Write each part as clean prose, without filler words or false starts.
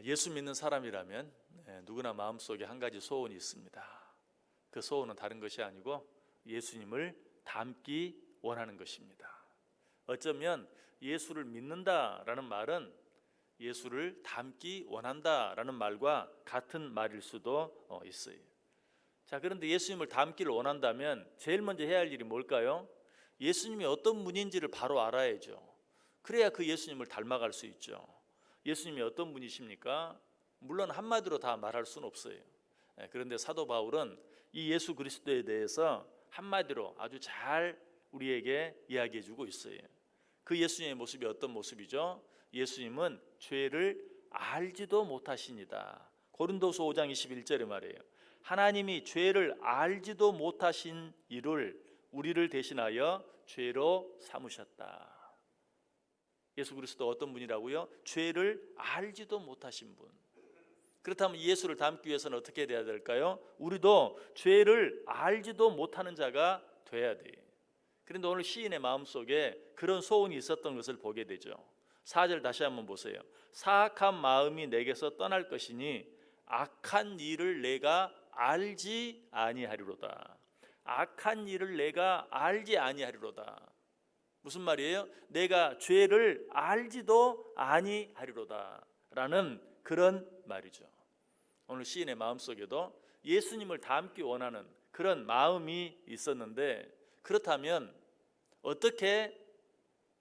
예수 믿는 사람이라면 누구나 마음속에 한 가지 소원이 있습니다. 그 소원은 다른 것이 아니고 예수님을 닮기 원하는 것입니다. 어쩌면 예수를 믿는다라는 말은 예수를 닮기 원한다라는 말과 같은 말일 수도 있어요. 자, 그런데 예수님을 닮기를 원한다면 제일 먼저 해야 할 일이 뭘까요? 예수님이 어떤 분인지를 바로 알아야죠. 그래야 그 예수님을 닮아갈 수 있죠. 예수님이 어떤 분이십니까? 물론 한마디로 다 말할 수는 없어요. 그런데 사도 바울은 이 예수 그리스도에 대해서 한마디로 아주 잘 우리에게 이야기해 주고 있어요. 그 예수님의 모습이 어떤 모습이죠? 예수님은 죄를 알지도 못하시니다. 고린도서 5장 21절에 말해요. 하나님이 죄를 알지도 못하신 이를 우리를 대신하여 죄로 삼으셨다. 예수 그리스도 어떤 분이라고요? 죄를 알지도 못하신 분. 그렇다면 예수를 닮기 위해서는 어떻게 돼야 될까요? 우리도 죄를 알지도 못하는 자가 돼야 돼요. 그런데 오늘 시인의 마음속에 그런 소원이 있었던 것을 보게 되죠. 4절 다시 한번 보세요. 사악한 마음이 내게서 떠날 것이니 악한 일을 내가 알지 아니하리로다. 악한 일을 내가 알지 아니하리로다. 무슨 말이에요? 내가 죄를 알지도 아니하리로다 라는 그런 말이죠. 오늘 시인의 마음속에도 예수님을 닮기 원하는 그런 마음이 있었는데, 그렇다면 어떻게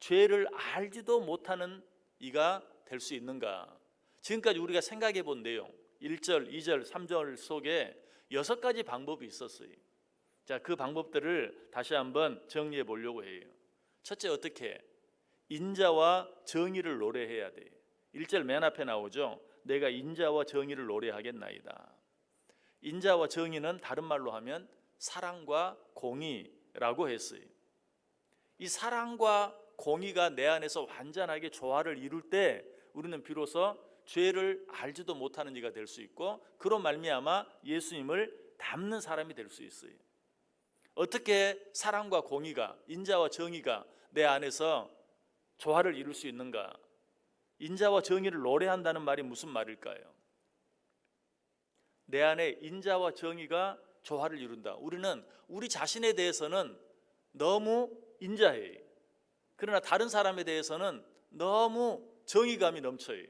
죄를 알지도 못하는 이가 될 수 있는가? 지금까지 우리가 생각해 본 내용 1절, 2절, 3절 속에 6가지 방법이 있었어요. 자, 그 방법들을 다시 한번 정리해 보려고 해요. 첫째, 어떻게? 인자와 정의를 노래해야 돼. 1절 맨 앞에 나오죠. 내가 인자와 정의를 노래하겠나이다. 인자와 정의는 다른 말로 하면 사랑과 공의라고 했어요. 이 사랑과 공의가 내 안에서 완전하게 조화를 이룰 때 우리는 비로소 죄를 알지도 못하는 이가 될 수 있고, 그로 말미암아 예수님을 닮는 사람이 될 수 있어요. 어떻게 사랑과 공의가, 인자와 정의가 내 안에서 조화를 이룰 수 있는가? 인자와 정의를 노래한다는 말이 무슨 말일까요? 내 안에 인자와 정의가 조화를 이룬다. 우리는 우리 자신에 대해서는 너무 인자해요. 그러나 다른 사람에 대해서는 너무 정의감이 넘쳐요.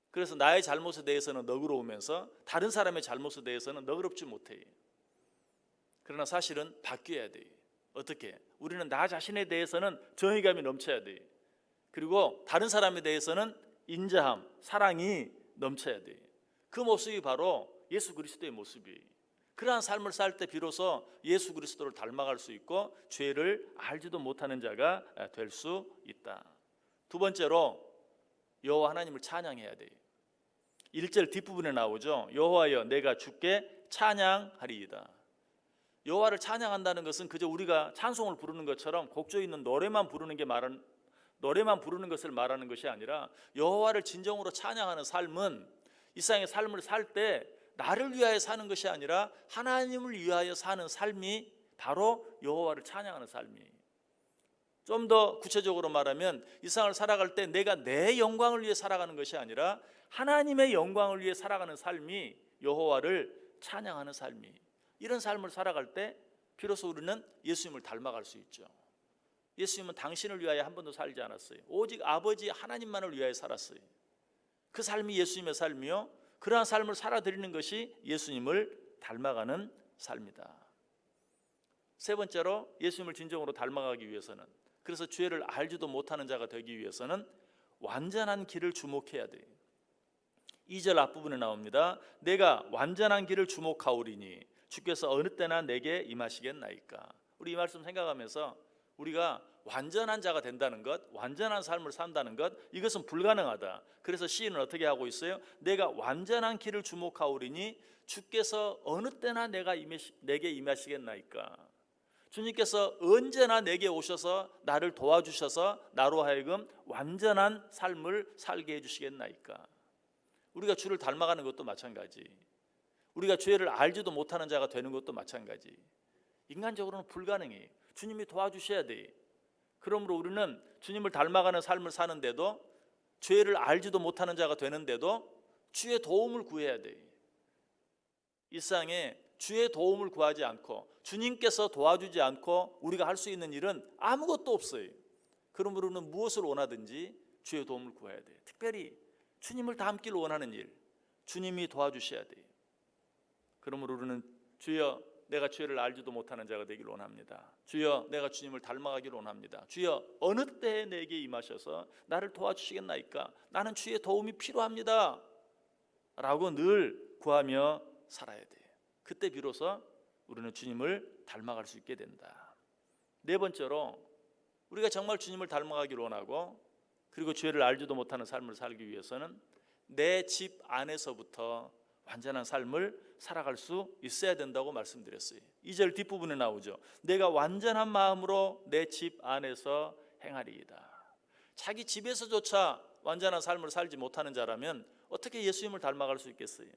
그래서 나의 잘못에 대해서는 너그러우면서 다른 사람의 잘못에 대해서는 너그럽지 못해요. 그러나 사실은 바뀌어야 돼요. 어떻게? 우리는 나 자신에 대해서는 정의감이 넘쳐야 돼요. 그리고 다른 사람에 대해서는 인자함, 사랑이 넘쳐야 돼요. 그 모습이 바로 예수 그리스도의 모습이에요. 그러한 삶을 살 때 비로소 예수 그리스도를 닮아갈 수 있고 죄를 알지도 못하는 자가 될 수 있다. 두 번째로 여호와 하나님을 찬양해야 돼요. 1절 뒷부분에 나오죠. 여호와여 내가 주께 찬양하리이다. 여호와를 찬양한다는 것은 그저 우리가 찬송을 부르는 것처럼 곡조 있는 노래만 부르는 것을 말하는 것이 아니라, 여호와를 진정으로 찬양하는 삶은 이 세상의 삶을 살 때 나를 위하여 사는 것이 아니라 하나님을 위하여 사는 삶이 바로 여호와를 찬양하는 삶이에요. 좀 더 구체적으로 말하면 이 세상을 살아갈 때 내가 내 영광을 위해 살아가는 것이 아니라 하나님의 영광을 위해 살아가는 삶이 여호와를 찬양하는 삶이에요. 이런 삶을 살아갈 때 비로소 우리는 예수님을 닮아갈 수 있죠. 예수님은 당신을 위하여 한 번도 살지 않았어요. 오직 아버지 하나님만을 위하여 살았어요. 그 삶이 예수님의 삶이요, 그러한 삶을 살아드리는 것이 예수님을 닮아가는 삶이다. 세 번째로 예수님을 진정으로 닮아가기 위해서는, 그래서 죄를 알지도 못하는 자가 되기 위해서는 완전한 길을 주목해야 돼요. 2절 앞부분에 나옵니다. 내가 완전한 길을 주목하오리니 주께서 어느 때나 내게 임하시겠나이까. 우리 이 말씀 생각하면서 우리가 완전한 자가 된다는 것, 완전한 삶을 산다는 것, 이것은 불가능하다. 그래서 시인은 어떻게 하고 있어요? 내가 완전한 길을 주목하오리니 주께서 어느 때나 내게 임하시겠나이까. 주님께서 언제나 내게 오셔서 나를 도와주셔서 나로 하여금 완전한 삶을 살게 해주시겠나이까. 우리가 주를 닮아가는 것도 마찬가지, 우리가 죄를 알지도 못하는 자가 되는 것도 마찬가지. 인간적으로는 불가능해요. 주님이 도와주셔야 돼요. 그러므로 우리는 주님을 닮아가는 삶을 사는데도 죄를 알지도 못하는 자가 되는데도 주의 도움을 구해야 돼. 일상에 주의 도움을 구하지 않고 주님께서 도와주지 않고 우리가 할 수 있는 일은 아무것도 없어요. 그러므로는 무엇을 원하든지 주의 도움을 구해야 돼. 특별히 주님을 닮기를 원하는 일, 주님이 도와주셔야 돼요. 그러므로 우리는 주여 내가 죄를 알지도 못하는 자가 되기를 원합니다. 주여 내가 주님을 닮아가기를 원합니다. 주여 어느 때에 내게 임하셔서 나를 도와주시겠나이까? 나는 주의 도움이 필요합니다 라고 늘 구하며 살아야 돼요. 그때 비로소 우리는 주님을 닮아갈 수 있게 된다. 네 번째로 우리가 정말 주님을 닮아가기를 원하고 그리고 죄를 알지도 못하는 삶을 살기 위해서는 내 집 안에서부터 완전한 삶을 살아갈 수 있어야 된다고 말씀드렸어요. 2절 뒷부분에 나오죠. 내가 완전한 마음으로 내 집 안에서 행하리이다. 자기 집에서조차 완전한 삶을 살지 못하는 자라면 어떻게 예수님을 닮아갈 수 있겠어요?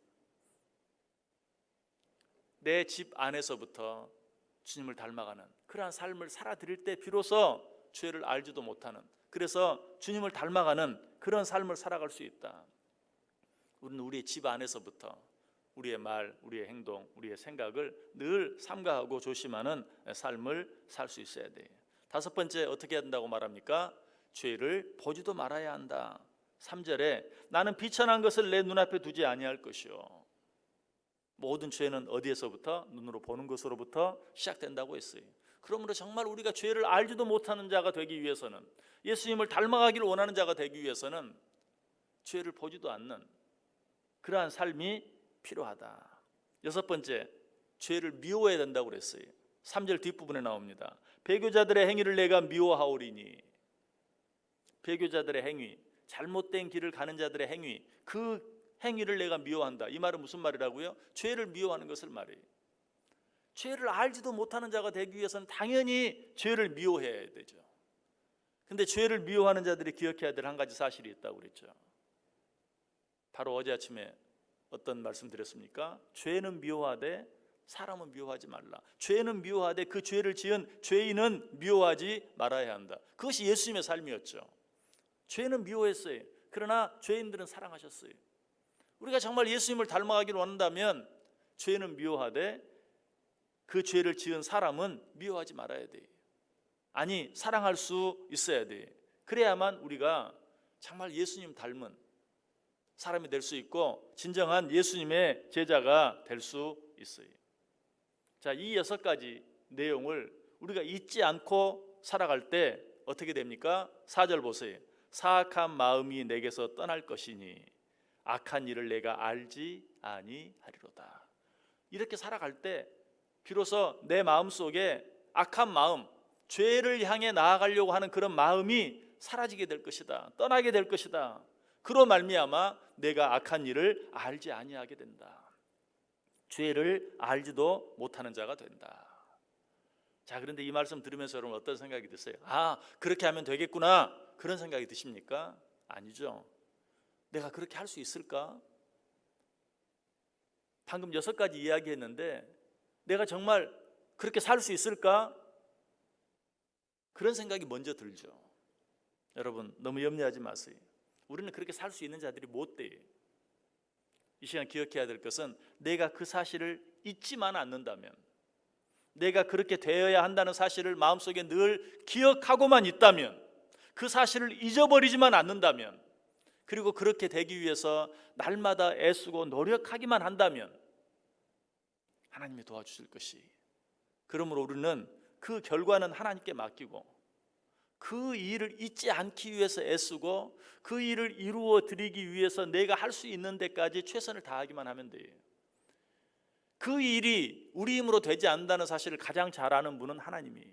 내 집 안에서부터 주님을 닮아가는 그러한 삶을 살아드릴 때 비로소 죄를 알지도 못하는, 그래서 주님을 닮아가는 그런 삶을 살아갈 수 있다. 우리는 우리의 집 안에서부터 우리의 말, 우리의 행동, 우리의 생각을 늘 삼가하고 조심하는 삶을 살 수 있어야 돼요. 다섯 번째 어떻게 해야 된다고 말합니까? 죄를 보지도 말아야 한다. 3절에 나는 비천한 것을 내 눈앞에 두지 아니할 것이요. 모든 죄는 어디에서부터? 눈으로 보는 것으로부터 시작된다고 했어요. 그러므로 정말 우리가 죄를 알지도 못하는 자가 되기 위해서는, 예수님을 닮아가기를 원하는 자가 되기 위해서는 죄를 보지도 않는 그러한 삶이 필요하다. 여섯 번째, 죄를 미워해야 된다고 그랬어요. 3절 뒷부분에 나옵니다. 배교자들의 행위를 내가 미워하오리니. 배교자들의 행위, 잘못된 길을 가는 자들의 행위, 그 행위를 내가 미워한다. 이 말은 무슨 말이라고요? 죄를 미워하는 것을 말해요. 죄를 알지도 못하는 자가 되기 위해서는 당연히 죄를 미워해야 되죠. 근데 죄를 미워하는 자들이 기억해야 될 한 가지 사실이 있다고 그랬죠. 바로 어제 아침에 어떤 말씀 드렸습니까? 죄는 미워하되 사람은 미워하지 말라. 죄는 미워하되 그 죄를 지은 죄인은 미워하지 말아야 한다. 그것이 예수님의 삶이었죠. 죄는 미워했어요. 그러나 죄인들은 사랑하셨어요. 우리가 정말 예수님을 닮아가기를 원한다면 죄는 미워하되 그 죄를 지은 사람은 미워하지 말아야 돼요. 아니, 사랑할 수 있어야 돼요. 그래야만 우리가 정말 예수님 닮은 사람이 될 수 있고 진정한 예수님의 제자가 될 수 있어요. 자, 이 6가지 내용을 우리가 잊지 않고 살아갈 때 어떻게 됩니까? 4절 보세요. 사악한 마음이 내게서 떠날 것이니 악한 일을 내가 알지 아니하리로다. 이렇게 살아갈 때 비로소 내 마음속에 악한 마음, 죄를 향해 나아가려고 하는 그런 마음이 사라지게 될 것이다. 떠나게 될 것이다. 그로 말미암아 내가 악한 일을 알지 아니하게 된다. 죄를 알지도 못하는 자가 된다. 자, 그런데 이 말씀 들으면서 여러분 어떤 생각이 드세요? 아, 그렇게 하면 되겠구나, 그런 생각이 드십니까? 아니죠. 내가 그렇게 할 수 있을까? 방금 6가지 이야기했는데 내가 정말 그렇게 살 수 있을까? 그런 생각이 먼저 들죠. 여러분 너무 염려하지 마세요. 우리는 그렇게 살 수 있는 자들이 못 돼요. 이 시간 기억해야 될 것은 내가 그 사실을 잊지만 않는다면, 내가 그렇게 되어야 한다는 사실을 마음속에 늘 기억하고만 있다면, 그 사실을 잊어버리지만 않는다면, 그리고 그렇게 되기 위해서 날마다 애쓰고 노력하기만 한다면 하나님이 도와주실 것이. 그러므로 우리는 그 결과는 하나님께 맡기고 그 일을 잊지 않기 위해서 애쓰고 그 일을 이루어 드리기 위해서 내가 할 수 있는 데까지 최선을 다하기만 하면 돼요. 그 일이 우리 힘으로 되지 않는다는 사실을 가장 잘 아는 분은 하나님이.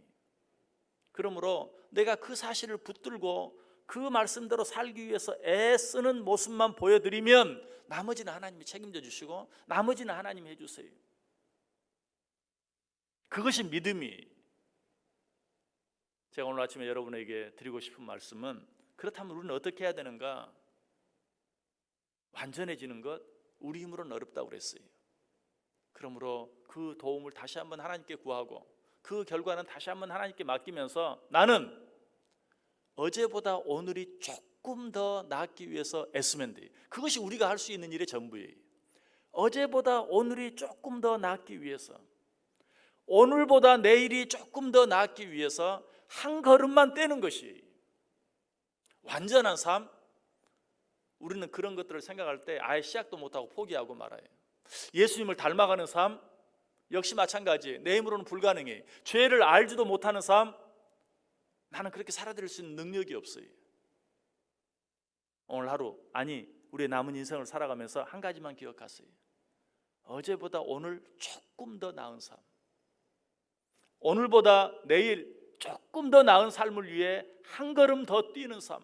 그러므로 내가 그 사실을 붙들고 그 말씀대로 살기 위해서 애쓰는 모습만 보여드리면 나머지는 하나님이 책임져 주시고 나머지는 하나님이 해주세요. 그것이 믿음이. 제가 오늘 아침에 여러분에게 드리고 싶은 말씀은, 그렇다면 우리는 어떻게 해야 되는가? 완전해지는 것 우리 힘으로는 어렵다고 그랬어요. 그러므로 그 도움을 다시 한번 하나님께 구하고 그 결과는 다시 한번 하나님께 맡기면서 나는 어제보다 오늘이 조금 더 낫기 위해서 애쓰면 돼요. 그것이 우리가 할 수 있는 일의 전부예요. 어제보다 오늘이 조금 더 낫기 위해서, 오늘보다 내일이 조금 더 낫기 위해서 한 걸음만 떼는 것이 완전한 삶. 우리는 그런 것들을 생각할 때 아예 시작도 못하고 포기하고 말아요. 예수님을 닮아가는 삶 역시 마찬가지. 내 힘으로는 불가능해. 죄를 알지도 못하는 삶, 나는 그렇게 살아드릴 수 있는 능력이 없어요. 오늘 하루, 아니 우리의 남은 인생을 살아가면서 한 가지만 기억하세요. 어제보다 오늘 조금 더 나은 삶, 오늘보다 내일 조금 더 나은 삶을 위해 한 걸음 더 뛰는 삶,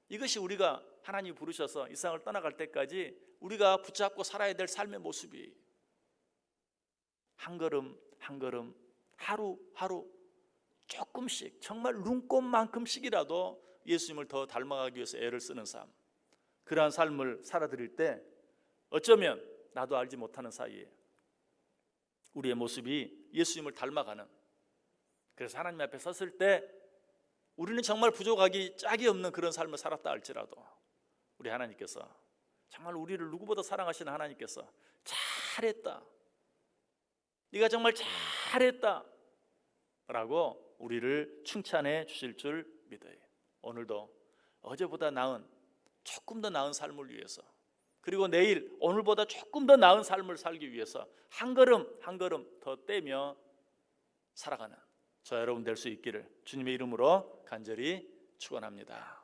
이것이 우리가 하나님이 부르셔서 이 세상을 떠나갈 때까지 우리가 붙잡고 살아야 될 삶의 모습이에요. 한 걸음 한 걸음, 하루 하루 조금씩, 정말 눈곱만큼씩이라도 예수님을 더 닮아가기 위해서 애를 쓰는 삶, 그러한 삶을 살아드릴 때 어쩌면 나도 알지 못하는 사이에 우리의 모습이 예수님을 닮아가는, 그래서 하나님 앞에 섰을 때 우리는 정말 부족하기 짝이 없는 그런 삶을 살았다 할지라도 우리 하나님께서, 정말 우리를 누구보다 사랑하시는 하나님께서 잘했다, 네가 정말 잘했다 라고 우리를 칭찬해 주실 줄 믿어요. 오늘도 어제보다 나은, 조금 더 나은 삶을 위해서, 그리고 내일 오늘보다 조금 더 나은 삶을 살기 위해서 한 걸음 한 걸음 더 떼며 살아가는 저 여러분 될 수 있기를 주님의 이름으로 간절히 축원합니다.